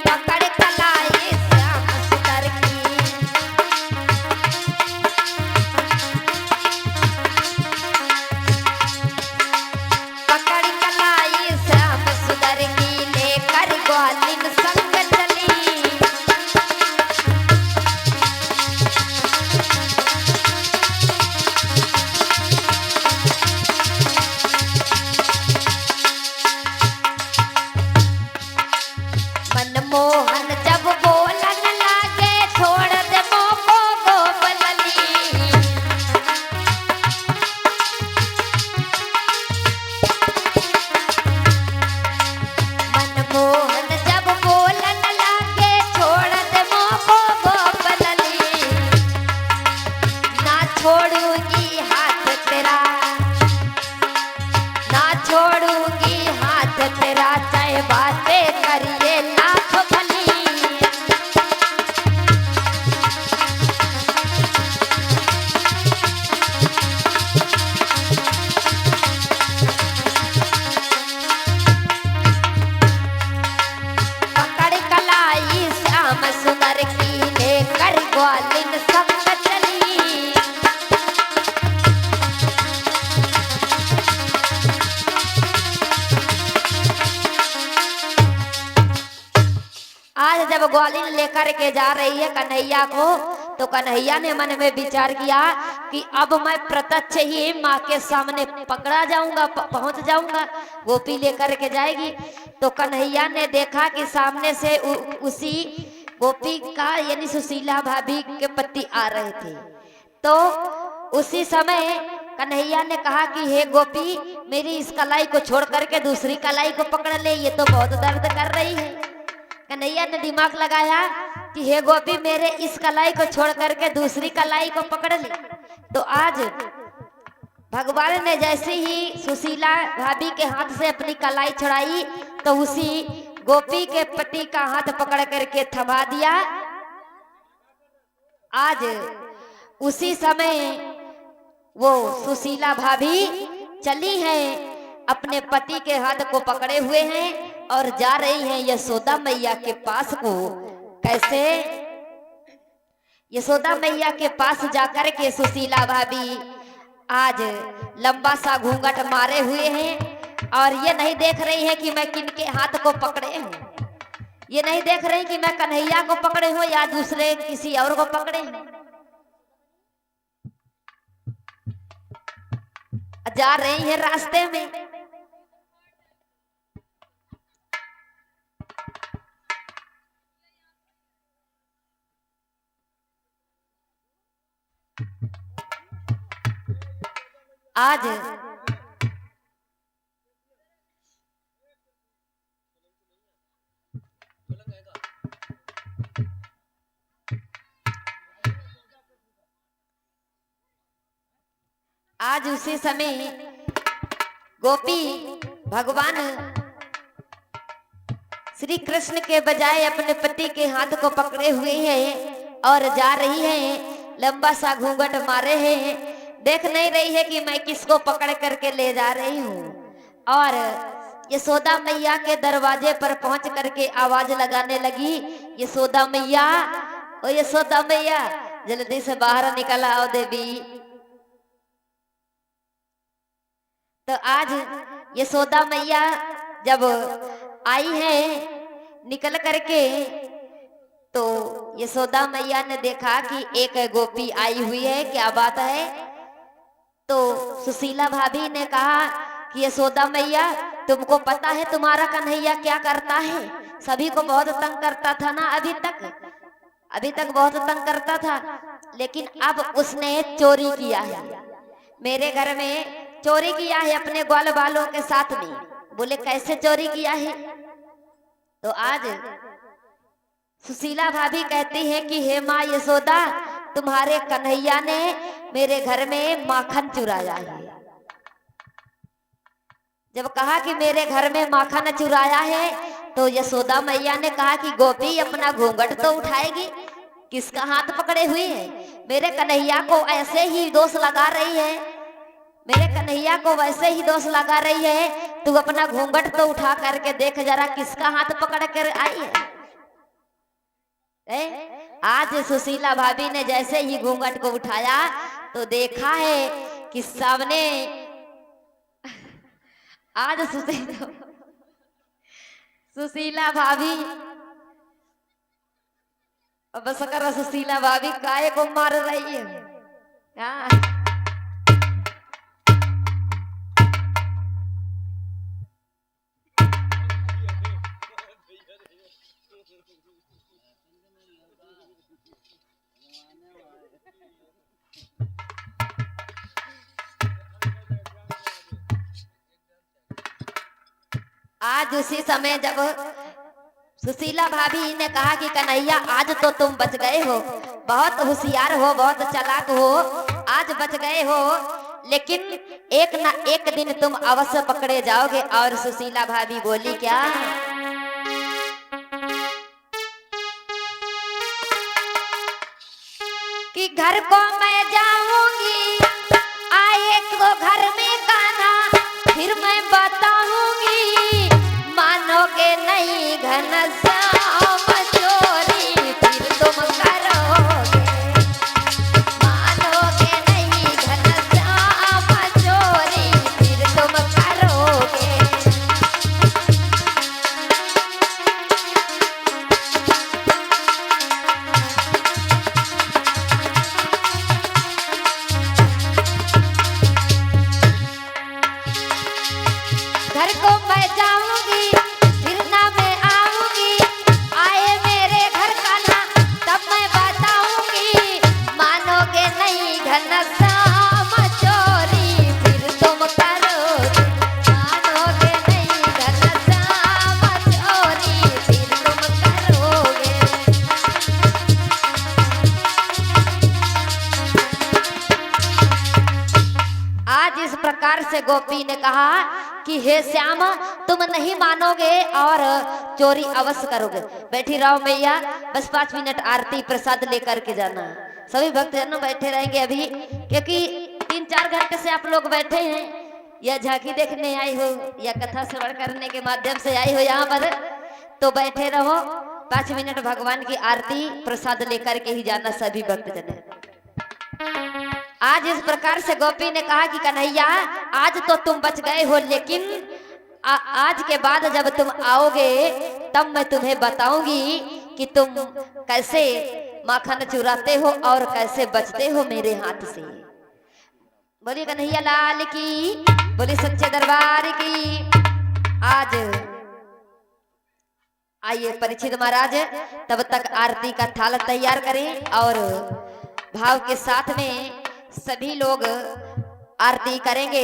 पकड़ कलाई श्याम सुंदर की, पकड़ कलाई श्याम सुंदर की लेकर ग्वालिन संग चली। मनमोहन जब बोलन लागे छोड़ दे मोको गोपलनी, मनमोहन जब बोलन लागे छोड़ दे मोको गोपलनी, ना छोड़ूंगी हाथ तेरा, ना छोड़ूंगी हाथ तेरा, चाहे बातें करिए लाख भली। पकड़ कलाई श्याम सुंदर की लेकर ग्वालिन संग चली। आज जब ग्वालिन लेकर के जा रही है कन्हैया को, तो कन्हैया ने मन में विचार किया कि अब मैं प्रत्यक्ष ही माँ के सामने पकड़ा जाऊंगा, पहुंच जाऊंगा। गोपी लेकर के जाएगी, तो कन्हैया ने देखा कि सामने से उसी गोपी का यानी सुशीला भाभी के पति आ रहे थे। तो उसी समय कन्हैया ने कहा कि हे गोपी, मेरी इस कलाई को छोड़ करके दूसरी कलाई को पकड़ ले, ये तो बहुत दर्द कर रही है। कन्हैया ने दिमाग लगाया कि हे गोपी, मेरे इस कलाई को छोड़ करके दूसरी कलाई को पकड़ ले। तो आज भगवान ने जैसे ही सुशीला भाभी के हाथ से अपनी कलाई छुड़ाई, तो उसी गोपी के पति का हाथ पकड़ करके थमा दिया। आज उसी समय वो सुशीला भाभी चली हैं, अपने पति के हाथ को पकड़े हुए हैं और जा रही हैं यशोदा मैया के पास को। कैसे? यशोदा मैया के पास जाकर के सुशीला भाभी आज लंबा सा घूंघट मारे हुए हैं और ये नहीं देख रही है कि मैं किनके हाथ को पकड़े हूँ। ये नहीं देख रही कि मैं कन्हैया को पकड़े हूँ या दूसरे किसी और को पकड़े हूँ। जा रही है रास्ते में, आज आज उसी समय गोपी भगवान श्री कृष्ण के बजाय अपने पति के हाथ को पकड़े हुए हैं और जा रही हैं, लंबा सा घूंघट मारे हैं। देख नहीं रही है कि मैं किसको पकड़ करके ले जा रही हूँ। और यशोदा मैया के दरवाजे पर पहुंच करके आवाज लगाने लगी, यशोदा मैया, ओ यशोदा मैया, जल्दी से बाहर निकल आओ देवी। तो आज यशोदा मैया जब आई है निकल करके, तो यशोदा मैया ने देखा कि एक गोपी आई हुई है, क्या बात है। तो सुशीला भाभी ने कहा कि यशोदा मैया, तुमको पता है तुम्हारा कन्हैया क्या करता है? सभी को बहुत तंग करता था ना, अभी तक बहुत तंग करता था, लेकिन अब उसने चोरी किया है, मेरे घर में चोरी किया है अपने ग्वाल बालों के साथ में। बोले कैसे चोरी किया है? तो आज सुशीला भाभी कहती है कि हे माँ यशोदा, तुम्हारे कन्हैया ने मेरे घर में माखन चुराया है। जब कहा कि मेरे घर में माखन चुराया है, तो यशोदा मैया ने कहा कि गोपी अपना घूंघट तो उठाएगी, किसका हाथ पकड़े हुई है? मेरे कन्हैया को ऐसे ही दोष लगा रही है, मेरे कन्हैया को वैसे ही दोष लगा रही है। तू अपना घूंघट तो उठा करके देख जरा किसका हाथ पकड़ कर आई है। आज सुशीला भाभी ने जैसे ही घूंघट को उठाया तो देखा है कि सामने आज सुशीला भाभी बस कर सुशीला भाभी काय को मार रही है। हाँ। आज उसी समय जब सुशीला भाभी ने कहा कि कन्हैया आज तो तुम बच गए हो, बहुत होशियार हो, बहुत चालाक हो, आज बच गए हो, लेकिन एक ना एक दिन तुम अवश्य पकड़े जाओगे। और सुशीला भाभी बोली क्या कि घर को मैं जाऊंगी, आए तो घर में गाना, फिर मैं बताऊंगी, मानोगे नहीं घनश्याम चोरी, फिर तुम करोगे, मानोगे नहीं घनश्याम चोरी, फिर तुम करोगे। घर को मैं जाऊंगी, फिर ना मैं आऊंगी, आए मेरे घर का ना, तब मैं बताऊंगी, मानोगे नहीं घनश्याम चोरी, फिर तुम करोगे, मानोगे नहीं घनश्याम चोरी, फिर तुम करोगे। आज इस प्रकार से गोपी ने कहा कि हे श्याम तुम नहीं मानोगे और चोरी अवश्य करोगे। बैठी रहो मैया, बस 5 मिनट आरती प्रसाद लेकर के जाना। सभी भक्तजन बैठे रहेंगे अभी, क्योंकि 3-4 घंटे से आप लोग बैठे हैं, या झांकी देखने आई हो या कथा श्रवण करने के माध्यम से आई हो यहाँ पर, तो बैठे रहो। 5 मिनट भगवान की आरती प्रसाद लेकर के ही जाना सभी भक्तजन। आज इस प्रकार से गोपी ने कहा कि कन्हैया आज तो तुम बच गए हो, लेकिन आज के बाद जब तुम आओगे तब मैं तुम्हें बताऊंगी कि तुम कैसे माखन चुराते हो और कैसे बचते हो मेरे हाथ से। बोली कन्हैया लाल की, बोली सच्चे दरबार की। आज आइए परीक्षित महाराज तब तक आरती का थाल तैयार करें और भाव के साथ में सभी लोग आरती करेंगे।